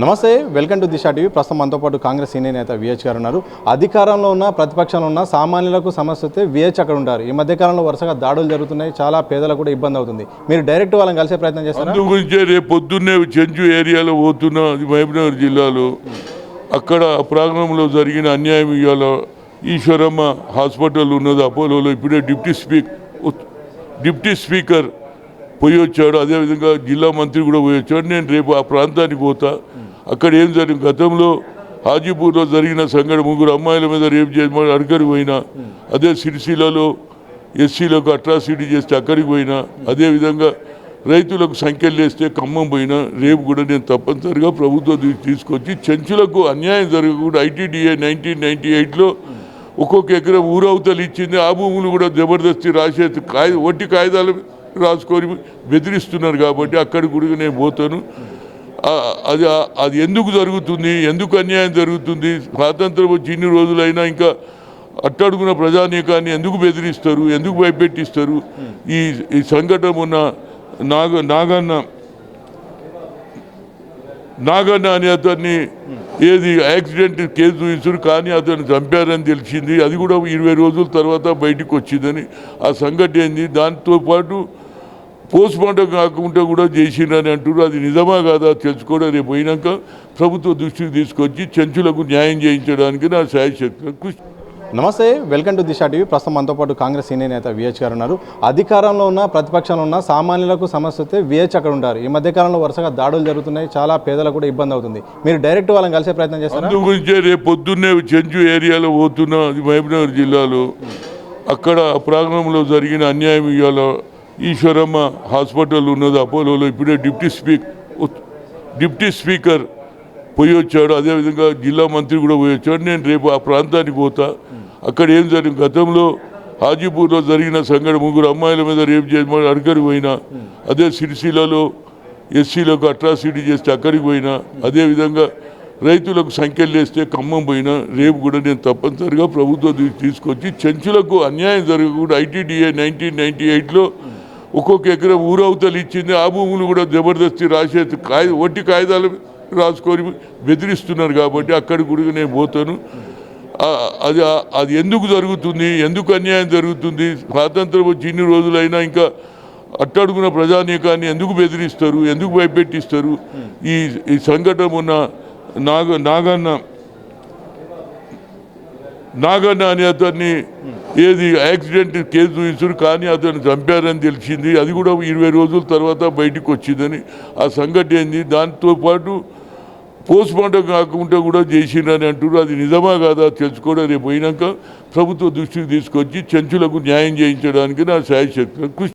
నమస్తే, welcome to Disha TV. ప్రస్తుతం మనతో పాటు కాంగ్రెస్ సీనియర్ నేత విహెచ్ గారు ఉన్నారు. అధికారంలో ఉన్న ప్రతిపక్షంలో ఉన్న సామాన్యులకు సమస్య వస్తే విహెచ్ అక్కడ ఉంటారు. ఈ మధ్యకాలంలో వరుసగా దాడులు జరుగుతున్నాయి, చాలా పేదలకు కూడా ఇబ్బంది అవుతుంది. మీరు డైరెక్ట్ వాళ్ళని కలిసే ప్రయత్నం చేస్తారు. అందు గురించే రేపు పొద్దున్నే చెంచు ఏరియాలో పోతున్న మహబూబ్నగర్ జిల్లాలో అక్కడ ప్రాంగణంలో జరిగిన అన్యాయం ఇవాళ ఈశ్వరమ్మ హాస్పిటల్ ఉన్నది అపోలోలో. ఇప్పుడే డిప్యూటీ స్పీకర్ పోయి వచ్చాడు, అదేవిధంగా జిల్లా మంత్రి కూడా పోయి వచ్చాడు. నేను రేపు ఆ ప్రాంతానికి పోతా. అక్కడ ఏం జరిగింది, గతంలో హాజీపూర్లో జరిగిన సంఘటన, 3 అమ్మాయిల మీద రేపు చేయమని అక్కడికి పోయినా, అదే సిరిసిల్లలో ఎస్సీలకు అట్రాసిటీ చేస్తే అక్కడికి పోయినా, అదేవిధంగా రైతులకు సంఖ్యలు వేస్తే ఖమ్మం పోయినా, రేపు కూడా నేను తప్పనిసరిగా ప్రభుత్వం తీసుకొచ్చి చెంచులకు అన్యాయం జరగకుండా ఐటీడీఏ 1998లో ఒక్కొక్క ఎకరం ఊరవతలు ఇచ్చింది. ఆ భూములు కూడా జబర్దస్తి రాసే ఒట్టి కాగితాలు రాసుకొని బెదిరిస్తున్నారు. కాబట్టి అక్కడికి కూడా నేను పోతాను. అది ఎందుకు జరుగుతుంది, ఎందుకు అన్యాయం జరుగుతుంది, స్వాతంత్రం వచ్చి ఇన్ని రోజులైనా ఇంకా అట్టడుగున ప్రజానీకాన్ని ఎందుకు బెదిరిస్తారు, ఎందుకు భయపెట్టిస్తారు? ఈ సంఘటన ఉన్న నాగన్న అనే అతన్ని యాక్సిడెంట్ కేసు చూపించారు, కానీ అతను చంపారని తెలిసింది. అది కూడా 20 రోజుల తర్వాత బయటకు వచ్చిందని ఆ సంఘటన ఏంది. దాంతోపాటు పోస్ట్ మార్టం కాకుండా కూడా చేసిండ్రని అంటారు. అది నిజమా కాదా తెలుసుకోవడం రేపు పోయినాక ప్రభుత్వ దృష్టికి తీసుకొచ్చి చెంచులకు న్యాయం చేయించడానికి నా శాయశక్తి. నమస్తే, వెల్కమ్ టు దిశా టీవీ. ప్రస్తుతం మనతో పాటు కాంగ్రెస్ సీనియర్ నేత విహెచ్ గారు ఉన్నారు. అధికారంలో ఉన్న ప్రతిపక్షంలో ఉన్న సామాన్యులకు సమస్య వస్తే విహెచ్ అక్కడ ఉంటారు. ఈ మధ్యకాలంలో వరుసగా దాడులు జరుగుతున్నాయి, చాలా పేదలకు కూడా ఇబ్బంది అవుతుంది. మీరు డైరెక్ట్ వాళ్ళని కలిసే ప్రయత్నం చేస్తారు. అందు గురించే రేపు పొద్దున్నే చెంచు ఏరియాలో పోతున్న మహబూబ్నగర్ జిల్లాలో అక్కడ ప్రాంగణంలో జరిగిన అన్యాయం ఇవాళ ఈశ్వరమ్మ హాస్పిటల్ ఉన్నది అపోలోలో. ఇప్పుడే డిప్యూటీ స్పీకర్ పోయి వచ్చాడు, అదేవిధంగా జిల్లా మంత్రి కూడా పోయి వచ్చాడు. నేను రేపు ఆ ప్రాంతానికి పోతా. అక్కడ ఏం జరిగింది, గతంలో హాజీపూర్లో జరిగిన సంఘటన, 3 అమ్మాయిల మీద రేపు చేయమని అక్కడికి పోయినా, అదే సిరిసిల్లలో ఎస్సీలకు అట్రాసిటీ చేస్తే అక్కడికి పోయినా, అదేవిధంగా రైతులకు సంఖ్యలు వేస్తే ఖమ్మం పోయినా, రేపు కూడా నేను తప్పనిసరిగా ప్రభుత్వం తీసుకొచ్చి చెంచులకు అన్యాయం జరగకుండా ఐటీడీఏ 1998లో ఒక్కొక్క ఎకరం ఊరవతలు ఇచ్చింది. ఆ భూములు కూడా జబర్దస్తి రాసే ఒట్టి కాగితాలు రాసుకొని బెదిరిస్తున్నారు. కాబట్టి అక్కడికి కూడా నేను పోతాను. అది ఎందుకు జరుగుతుంది, ఎందుకు అన్యాయం జరుగుతుంది, స్వాతంత్రం వచ్చి ఇన్ని రోజులైనా ఇంకా అట్టడుగున ప్రజానీకాన్ని ఎందుకు బెదిరిస్తారు, ఎందుకు భయపెట్టిస్తారు? ఈ సంఘటన ఉన్న నాగన్న అనే అతన్ని యాక్సిడెంట్ కేసు చూపించారు, కానీ అతను చంపారని తెలిసింది. అది కూడా 20 రోజుల తర్వాత బయటకు వచ్చిందని ఆ సంఘటన ఏంది. దాంతోపాటు పోస్ట్ మార్టం కాకుండా కూడా చేసిండ్రని అంటారు. అది నిజమా కాదా తెలుసుకోవడం రేపు పోయినాక ప్రభుత్వ దృష్టికి తీసుకొచ్చి చెంచులకు న్యాయం చేయించడానికి నా శాయశక్తి.